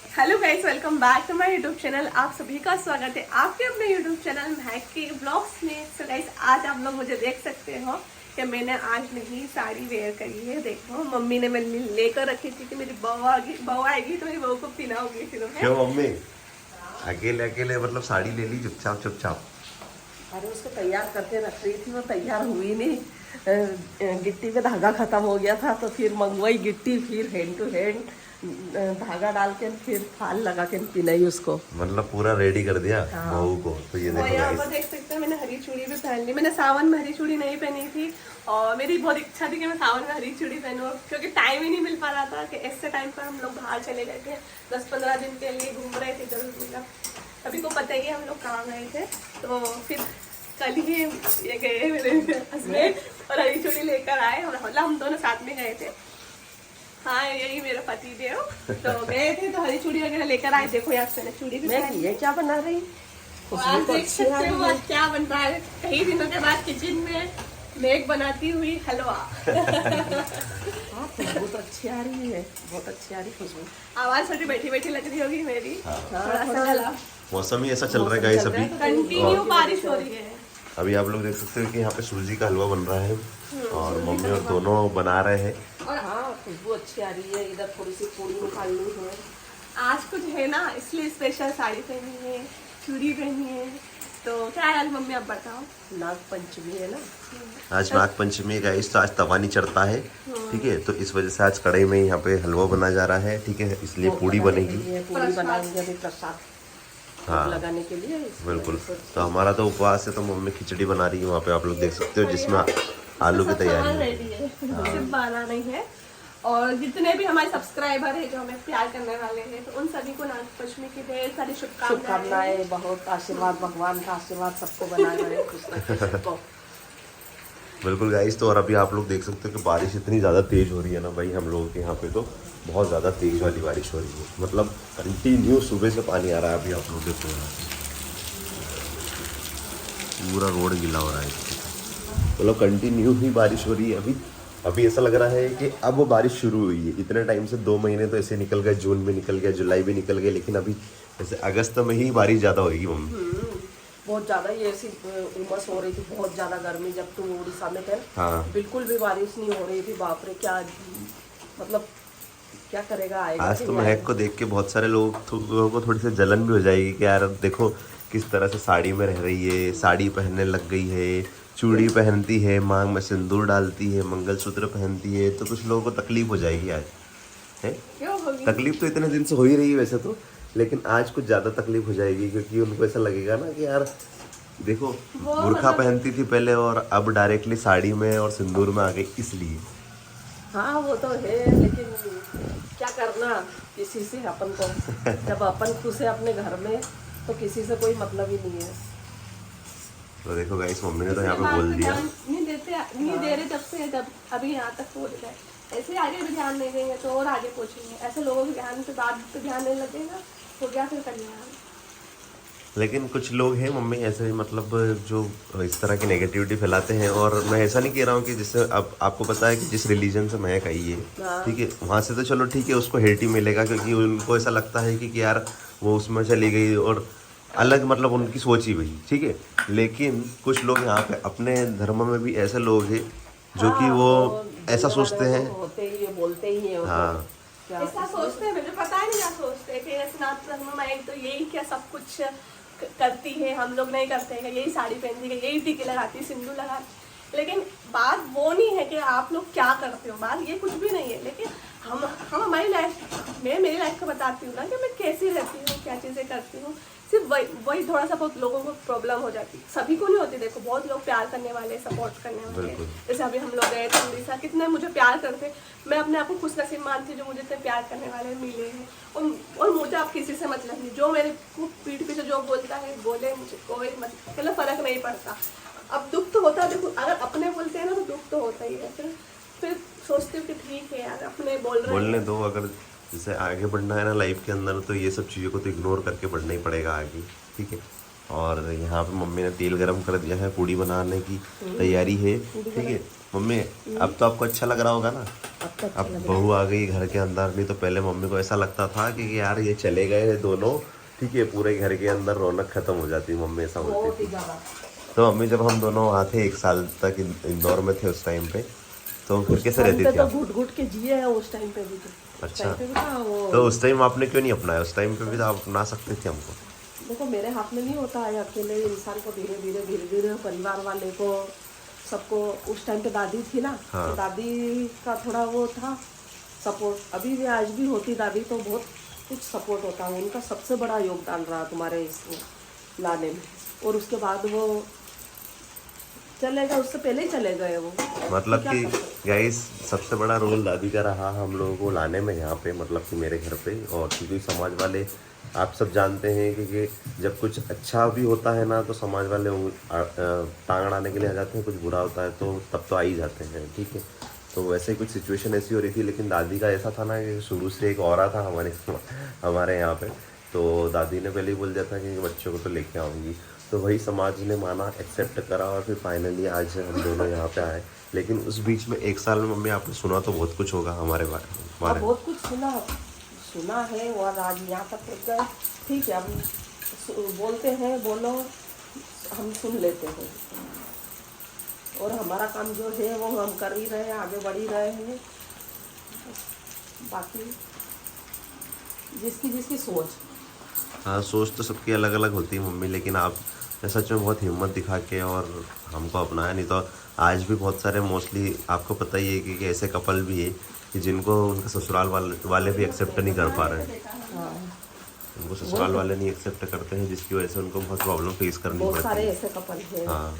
Hello guys, welcome back to my YouTube channel. आप सभी का स्वागत है आपके अपने यूट्यूब चैनल महक के ब्लॉग्स में। सो गाइस, आज आप लोग मुझे देख सकते हो कि मैंने आज नहीं साड़ी वेयर करी है। देखो, मम्मी ने मेरे लिए लेकर रखी थी कि मेरी बहू आएगी तो मेरी बहू को पहनाऊंगी फिर मैं। क्यों मम्मी अकेले अकेले मतलब साड़ी ले ली चुपचाप चुपचाप? अरे उसको तैयार करके रख रही थी, वो तैयार हुई नहीं। गिट्टी पे धागा खत्म हो गया था तो फिर मंगवाई गिट्टी, फिर हैंड टू हैंड धागा डाल के फिर फाल लगा के पिनाई उसको। मतलब पूरा रेडी कर दिया हाँ। बहू को। तो ये और देखो यहाँ पर गाइस, देख सकते हो मैंने हरी चूड़ी भी पहन ली। मैंने सावन में हरी चूड़ी नहीं पहनी थी और मेरी बहुत इच्छा थी कि मैं सावन में हरी चूड़ी पहनूं, क्योंकि टाइम ही नहीं मिल पा रहा था कि ऐसे टाइम पर हम लोग बाहर चले गए थे। 10-15 दिन के लिए घूम रहे थे इधर उधर। अभी को पता ही है हम लोग कहाँ गए थे। तो फिर कल ही ये गए मेरे हस्बैंड और हरी चूड़ी लेकर आए। मतलब हम दोनों साथ में गए थे। हाँ, यही मेरा पति देव। तो गए थे तो हरी चूड़ी वगैरह लेकर आए। देखो यहाँ से चूड़ी भी मैं ये क्या बना रही? आज देख सकते हो आज क्या बन रहा है। कई दिनों के बाद किचन में मेघ बनाती हुई हलवा। खुशबू तो अच्छी आ रही है, बहुत अच्छी आ रही खुशबू। आवाज थोड़ी बैठी बैठी लग रही होगी मेरी। थोड़ा सा गला मौसम ही ऐसा चल रहा है गाइस अभी। कंटिन्यू बारिश हो रही है। अभी आप लोग देख सकते हो कि यहाँ पे सूजी का हलवा बन रहा है और मम्मी और दोनों बना रहे हैं। और हाँ, खुशबू अच्छी आ रही है। इधर थोड़ी सी पूड़ी निकालनी है। आज कुछ है ना, इसलिए स्पेशल साड़ी पहनी है, चूड़ी पहनी है। तो क्या है आज मम्मी, आप बताओ। नाग पंचमी है ना आज नाग पंचमी है गाइस, तो आज तवा नहीं चढ़ता है। ठीक है, तो इस वजह से आज कढ़ाई में यहाँ पे हलवा बना जा रहा है। ठीक है, इसलिए पूड़ी बनेगी। पूड़ी बनाएंगे अभी प्रसाद हाँ लगाने के लिए। बिल्कुल। तो हमारा तो उपवास है, तो मम्मी खिचड़ी बना रही है वहाँ पे, आप लोग देख सकते हो, जिसमें आलू की तैयारी है। रेडी है, सिर्फ बाना नहीं है। और जितने भी हमारे सब्सक्राइबर है जो हमें प्यार करने वाले हैं, तो उन सभी को नाग पंचमी की ढेर सारी शुभकामनाएं। बहुत आशीर्वाद, भगवान का आशीर्वाद सबको बनाए रहे खुश रखे सबको। बिल्कुल गाइस, तो और अभी आप लोग देख सकते हो कि बारिश इतनी ज़्यादा तेज़ हो रही है ना भाई, हम लोगों के यहाँ पे तो बहुत ज़्यादा तेज़ वाली बारिश हो रही है। मतलब कंटिन्यू सुबह से पानी आ रहा है। अभी आप लोग देखो यहाँ पे पूरा रोड गीला हो रहा है। मतलब कंटिन्यू ही बारिश हो रही है। अभी ऐसा लग रहा है कि अब वो बारिश शुरू हुई है। इतने टाइम से 2 महीने तो ऐसे निकल गए, जून भी निकल गया, जुलाई भी निकल गया, लेकिन अभी जैसे अगस्त में ही बारिश ज़्यादा होगी मम्मी। बहुत ज्यादा ये ऐसी उमस हो रही थी, बहुत ज्यादा गर्मी। जब तुम उड़ीसा में थे हाँ। बिल्कुल भी बारिश नहीं हो रही थी। बाप रे, क्या मतलब क्या करेगा आएगा। आज तो महक को देख के बहुत सारे लोगों को थोड़ी सी जलन भी हो जाएगी कि यार देखो किस तरह से साड़ी में रह रही है, साड़ी पहनने लग गई है, चूड़ी पहनती है, मांग में सिंदूर डालती है, मंगलसूत्र पहनती है। तो कुछ लोगों को तकलीफ हो जाएगी आज, है? क्यों होगी? तकलीफ तो इतने दिन से हो ही रही है वैसे तो, लेकिन आज कुछ ज़्यादा तकलीफ हो जाएगी, क्योंकि उनको ऐसा लगेगा ना कि यार देखो बुर्खा पहनती थी पहले और अब डायरेक्टली साड़ी में और सिंदूर में आ गई, इसलिए। हाँ वो तो है, लेकिन क्या करना किसी से अपन को। जब अपन खुश है अपने घर में तो किसी से कोई मतलब ही नहीं है। तो देखो गाइस, मम्मी ने तो यहाँ पे बात बोल पे दिया। ध्यान नहीं दे रहे जब अभी यहाँ तक पहुँच गए। ऐसे आगे भी ध्यान नहीं देंगे तो और आगे पहुँचेंगे। ऐसे लोगों के ध्यान पे बात पे ध्यान नहीं लगेगा तो क्या फिर करना। लेकिन कुछ लोग हैं मम्मी ऐसे, मतलब जो इस तरह की नेगेटिविटी फैलाते हैं। और मैं ऐसा नहीं कह रहा हूँ कि जिससे अब आपको पता है कि जिस रिलीजन से महक आई है, ठीक है, वहाँ से तो चलो ठीक है, उसको हेट ही मिलेगा, क्योंकि उनको ऐसा लगता है कि यार वो उसमें चली गई और अलग, मतलब उनकी सोच ही वही, ठीक है। लेकिन कुछ लोग यहाँ पे अपने धर्म में भी ऐसे लोग हैं जो कि वो ऐसा सोचते हैं, होते ही बोलते ही है। हाँ ऐसा सोचते हैं, मुझे पता नहीं क्या सोचते हैं कि सनातन धर्म में तो यही क्या सब कुछ करती है, हम लोग नहीं करते हैं, यही साड़ी पहनती है, यही टीके लगाती है, सिंदूर लगाती। लेकिन बात वो नहीं है कि आप लोग क्या करते हो, बात ये कुछ भी नहीं है। लेकिन हम हमारी लाइफ, मैं मेरी लाइफ को बताती हूँ ना कि मैं कैसी रहती हूँ, क्या चीज़ें करती हूँ। सिर्फ वही थोड़ा सा बहुत लोगों को प्रॉब्लम हो जाती है, सभी को नहीं होती। देखो बहुत लोग प्यार करने वाले, सपोर्ट करने वाले। जैसे अभी हम लोग गए थे उड़ीसा, कितने मुझे प्यार करते। मैं अपने आप को खुश नसीब मानती जो मुझे इतने प्यार करने वाले मिले हैं। और मुझे आप किसी से मतलब नहीं, जो मेरे को पीठ पीछे जो बोलता है बोले, मुझे कोई मतलब फर्क नहीं पड़ता। अब दुख तो होता है, देखो अगर अपने बोलते हैं ना तो दुख तो होता ही है। फिर सोचती हूँ कि ठीक है यार, अपने बोलने दो। अगर जैसे आगे बढ़ना है ना लाइफ के अंदर, तो ये सब चीज़ों को तो इग्नोर करके बढ़ना ही पड़ेगा आगे, ठीक है। और यहाँ पे मम्मी ने तेल गरम कर दिया है, पूड़ी बनाने की तैयारी है, ठीक है। मम्मी अब तो आपको अच्छा लग रहा होगा ना? अब तक अब बहू आ गई घर के अंदर। नहीं तो पहले मम्मी को ऐसा लगता था कि यार ये चले गए दोनों, ठीक है, पूरे घर के अंदर रौनक खत्म हो जाती, मम्मी ऐसा बोलती बहुत ही थी। ज्यादा। तो मम्मी जब हम दोनों वहाँ थे 1 साल तक इंदौर में थे उस टाइम पे, तो फिर कैसे रहती थी तो आप? घुट घुट के जिए हैं उस टाइम पे भी। तो उस अच्छा। टाइम पे भी था वो। तो उस टाइम आपने क्यों नहीं अपनाया? उस टाइम पे भी तो आप अपना सकते थे हमको। देखो मेरे हाथ में नहीं होता है, अकेले इंसान को धीरे धीरे धीरे धीरे परिवार वाले को सबको। उस टाइम पे दादी थी ना, हाँ। तो दादी का थोड़ा वो था सपोर्ट। अभी भी आज भी होती दादी तो बहुत कुछ सपोर्ट होता है उनका। सबसे बड़ा योगदान रहा तुम्हारे इस लाने में। और उसके बाद वो चले गए, उससे पहले ही चले गए वो। मतलब क्या कि कर सकते गाइस सबसे बड़ा रोल दादी का रहा हम लोगों को लाने में यहाँ पे, मतलब कि मेरे घर पे। और क्योंकि समाज वाले आप सब जानते हैं कि जब कुछ अच्छा भी होता है ना तो समाज वाले टांग अड़ाने के लिए आ जाते हैं, कुछ बुरा होता है तो तब तो आ ही जाते हैं, ठीक है। तो वैसे ही कुछ सिचुएशन ऐसी हो रही थी, लेकिन दादी का ऐसा था ना कि शुरू से एक औरा था हमारे यहाँ पे। तो दादी ने पहले ही बोल दिया था कि बच्चों को तो लेके आऊँगी। तो वही समाज ने माना, एक्सेप्ट करा, और फिर फाइनली आज हम दोनों यहाँ पे आए। लेकिन उस बीच में 1 साल में मम्मी आपने सुना तो बहुत कुछ होगा हमारे बारे में। हाँ, बहुत कुछ सुना है और आज यहाँ तक पहुँच गए। ठीक है, हम बोलते हैं, बोलो, हम सुन लेते हैं। और हमारा काम जो है वो हम कर ही रहे हैं, आगे बढ़ ही रहे हैं। बाकी जिसकी जिसकी सोच। हाँ, सोच तो सबकी अलग अलग होती है मम्मी, लेकिन आप सच में बहुत हिम्मत दिखा के और हमको अपनाया। नहीं तो आज भी बहुत सारे मोस्टली आपको पता ही है कि ऐसे कपल भी है कि जिनको उनके ससुराल वाले भी एक्सेप्ट नहीं कर पा रहे हैं। हाँ, उनको ससुराल वाले नहीं एक्सेप्ट करते हैं, जिसकी वजह से उनको बहुत प्रॉब्लम फेस करनी बहुत पड़ती सारे है। ऐसे कपल हैं। हाँ,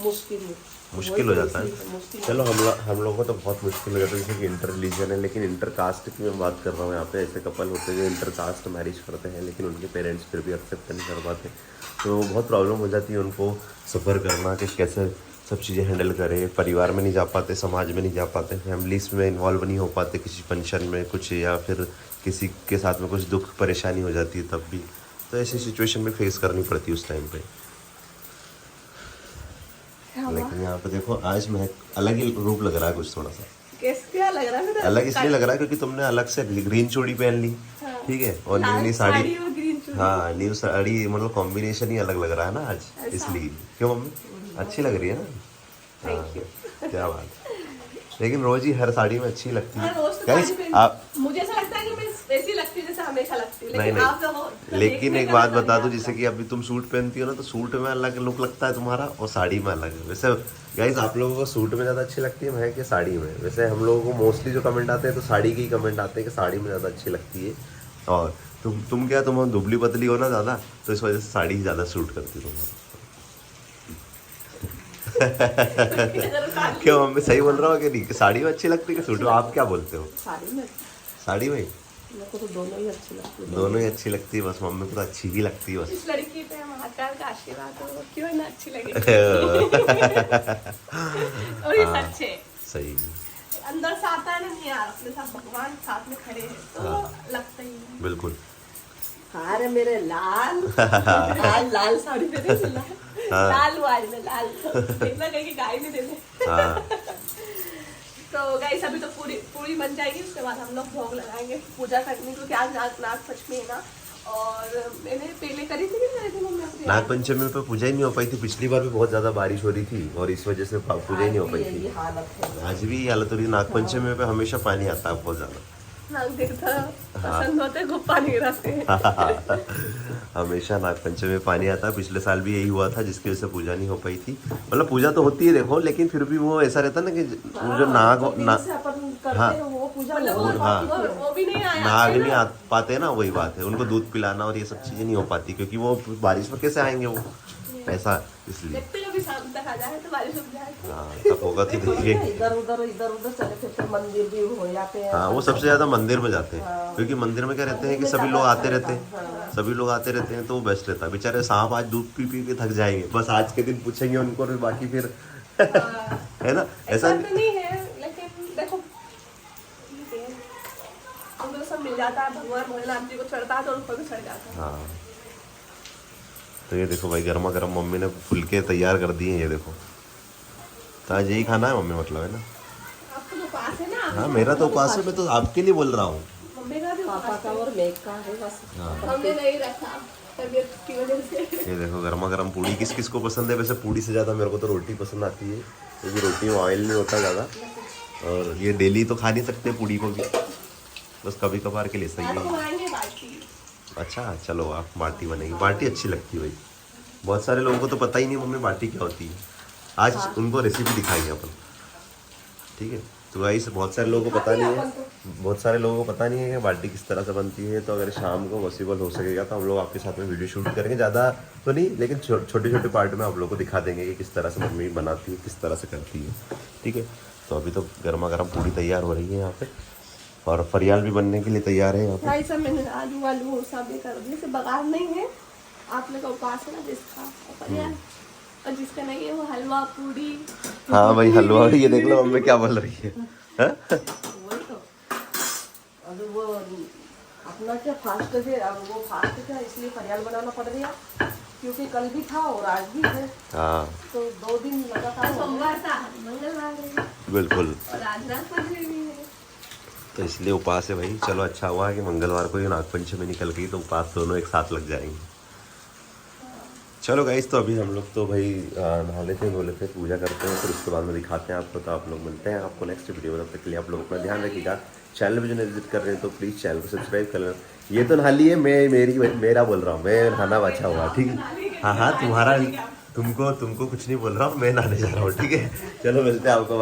मुश्किल हो जाता है। मुश्किल। चलो हम लोगों को तो बहुत मुश्किल हो जाता है, जैसे कि इंटर रिलीजन है, लेकिन इंटर कास्ट की मैं बात कर रहा हूँ। यहाँ पे ऐसे कपल होते हैं जो इंटर कास्ट मैरिज करते हैं, लेकिन उनके पेरेंट्स फिर भी एक्सेप्ट नहीं कर पाते। तो बहुत प्रॉब्लम हो जाती है उनको सफ़र करना कि कैसे सब चीज़ें हैंडल करें। परिवार में नहीं जा पाते, समाज में नहीं जा पाते, फैमिलीज में इन्वॉल्व नहीं हो पाते किसी फंक्शन में कुछ, या फिर किसी के साथ में कुछ दुख परेशानी हो जाती है तब भी। तो ऐसी सिचुएशन में फेस करनी पड़ती है उस टाइम पे। लेकिन यहाँ पे देखो आज मैं अलग ही रूप लग रहा है कुछ थोड़ा सा। क्या लग रहा है? अलग इसलिए लग रहा है क्योंकि तुमने अलग से ग्रीन चूड़ी पहन ली, ठीक है, और न्यू न्यू साड़ी। और ग्रीन चूड़ी। हाँ, न्यू साड़ी, मतलब कॉम्बिनेशन ही अलग लग रहा है ना आज, इसलिए। क्यों मम्मी, अच्छी लग रही है ना? Thank you. क्या बात है। लेकिन रोज ही हर साड़ी में अच्छी लगती है। रोज तो गाइस साड़ी पहन- आप मुझे ऐसा लगता है कि मैं वैसी लगती हूँ जैसे हमेशा लगती हूँ, नहीं लेकिन आप जब नहीं, लेकिन एक बात बता दूं, जैसे जैसे कि अभी तुम सूट पहनती हो ना, तो सूट में अलग लुक लगता है तुम्हारा और साड़ी में अलग है। वैसे गाइस आप लोगों को सूट में ज़्यादा अच्छी लगती है महक कि साड़ी में? वैसे हम लोगों को मोस्टली जो कमेंट आते हैं तो साड़ी के ही कमेंट आते हैं कि साड़ी में ज़्यादा अच्छी लगती है। और तुम क्या, तुम दुबली पतली हो ना ज़्यादा, तो इस वजह से साड़ी ही ज़्यादा सूट करती है तुम्हारा। क्यों मम्मी, सही बोल रहा हो कि नहीं? साड़ी में अच्छी लगती है कि सूट में? आप क्या बोलते हो? साड़ी में साड़ी में? मेरे को तो दोनों ही अच्छी लगती है। दोनों ही अच्छी लगती है, बस मम्मी को तो अच्छी ही लगती है बस। इस लड़की पे महाकाल का आशीर्वाद हो, क्यों ना अच्छी लगे। और ये सच है, सही। अंदर से आता है ना, नहीं यार अपने साथ भगवान साथ में खड़े हैं तो लगता ही है। बिल्कुल। हाँ रे मेरे लाल लाल लाल साड़ी पहने थी, लाल वाल में लाल देखना कहीं गाय में दे दे। हाँ, तो गाइस अभी तो पूरी बन जाएगी, उसके बाद हम लोग भोग लगाएंगे पूजा करने, क्योंकि आज नाग पंचमी है ना। और मैंने पहले करी थी कि नहीं करी थी मम्मी अपनी? नाग पंचमी पे पूजा ही नहीं हो पाई थी। पिछली बार भी बहुत ज्यादा बारिश हो रही थी और इस वजह से पूजा ही नहीं हो पाई यही थी। हालत है। आज भी ये हालत हो रही है। नाग पंचमी पे हमेशा पानी आता है बहुत ज्यादा। नाग देखता पसंद होते खूब पानी गिराते हैं। हमेशा नाग पंचमी में पानी आता है। पिछले साल भी यही हुआ था, जिसकी वजह से पूजा नहीं हो पाई थी। मतलब पूजा तो होती है देखो, लेकिन फिर भी वो ऐसा रहता है ना कि वो जो से अपन करते हाँ। हैं वो पूजा मतलब हो पाती है। वो भी नहीं आया नाग नहीं आ पाते ना, वही बात है। उनको दूध पिलाना और ये सब चीजें नहीं हो पाती, क्योंकि वो बारिश में कैसे आएंगे वो, ऐसा इसलिए। देखते कभी शाम तक आ जाए तो बारिश रुक जाए तो। हाँ, तब होगा तो देखिए। इधर उधर चले फिरते मंदिर भी हो जाते हैं। हाँ, वो सबसे ज्यादा मंदिर में जाते हैं, क्योंकि मंदिर में क्या रहते हैं कि सभी लोग आते रहते हैं, सभी लोग आते रहते हैं, तो वो बेस्ट रहता है। बेचारे सांप आज दूध पी पी के थक जाएंगे, बस आज के दिन पूछेंगे उनको और बाकी फिर है ना, ऐसा तो नहीं है, लेकिन देखो हम लोग सब मिल जाता है, भगवान भोलेनाथ जी को चढ़ता है तो उनको भी चढ़ जाता है। हाँ। तो ये देखो भाई, गर्मा गर्म मम्मी ने फुलके तैयार कर दिए। ये देखो तो आज यही खाना है मम्मी, मतलब है ना? आपको तो पास है ना। हाँ मेरा तो उपास है, मैं तो आपके लिए बोल रहा हूँ। मम्मी का भी पापा पास का है। और मेघ का है बस। हाँ। हमने नहीं रखा तबीयत की वजह से। ये देखो गर्मा गर्म पूड़ी, किस किस को पसंद है? वैसे पूड़ी से ज़्यादा मेरे को तो रोटी पसंद आती है, क्योंकि रोटी में ऑयल नहीं होता ज़्यादा, और ये डेली तो खा नहीं सकते पूड़ी को भी, बस कभी कभार के लिए सही आपको है। बनाएंगे बाटी। अच्छा चलो, आप बाटी बनेगी, बाटी अच्छी लगती है भाई। बहुत सारे लोगों को तो पता ही नहीं मम्मी बाटी क्या होती है, आज उनको रेसिपी दिखाएंगे अपन, ठीक है? तो गाइस बहुत सारे लोगों को पता नहीं है, बहुत सारे लोगों को पता नहीं है कि बाटी किस तरह से बनती है। तो अगर शाम को पॉसिबल हो सकेगा तो हम लोग आपके साथ में वीडियो शूट करेंगे, ज़्यादा तो नहीं, लेकिन छोटे छोटे पार्ट में आप लोग को दिखा देंगे कि किस तरह से मम्मी बनाती है, किस तरह से करती है, ठीक है? तो अभी तो गर्मा गर्म पूड़ी तैयार हो रही है यहाँ पे, और फरियाल भी बनने के लिए तैयार है यहाँ पे। भाई सब मैंने आलू वालू सब ये कर दिए, बघार नहीं है। आप लोग का उपास है ना जिसका, परियाल, और जिसका नहीं है वो हलवा पूड़ी। हाँ भाई हलवा, ये देख लो मम्मी क्या बोल रही है, हाँ? वही तो, अब वो अपना क्या फास्ट है, अब वो फास्ट था इसलिए फरियाल बनाना पड़ गया, क्योंकि कल भी था और आज भी है, हाँ तो 2 दिन लगातार हो गए। सोमवार था, मंगलवार है, बिल्कुल, और आज नागपंचमी भी है। तो इसलिए उपास है भाई। चलो अच्छा हुआ कि मंगलवार को ही नागपंचमी निकल गई, तो उपास दोनों एक साथ लग जाएंगे। चलो गाइस, तो अभी हम लोग तो भाई नहा लेते हैं, धो लेते हैं, पूजा करते हैं, फिर उसके बाद में दिखाते हैं आपको। तो आप लोग मिलते हैं आपको नेक्स्ट वीडियो में, तब तक के लिए आप लोग अपना ध्यान रखिएगा। चैनल पे जो विजिट कर रहे हैं तो प्लीज़ चैनल को सब्सक्राइब कर लेना। ये तो नहा लिए, मेरा बोल रहा हूँ, मैं नहाना बचा हुआ, ठीक है? हाँ हाँ तुम्हारा, तुमको कुछ नहीं बोल रहा हूँ, मैं नहाने जा रहा हूँ, ठीक है? चलो मिलते हैं आपको।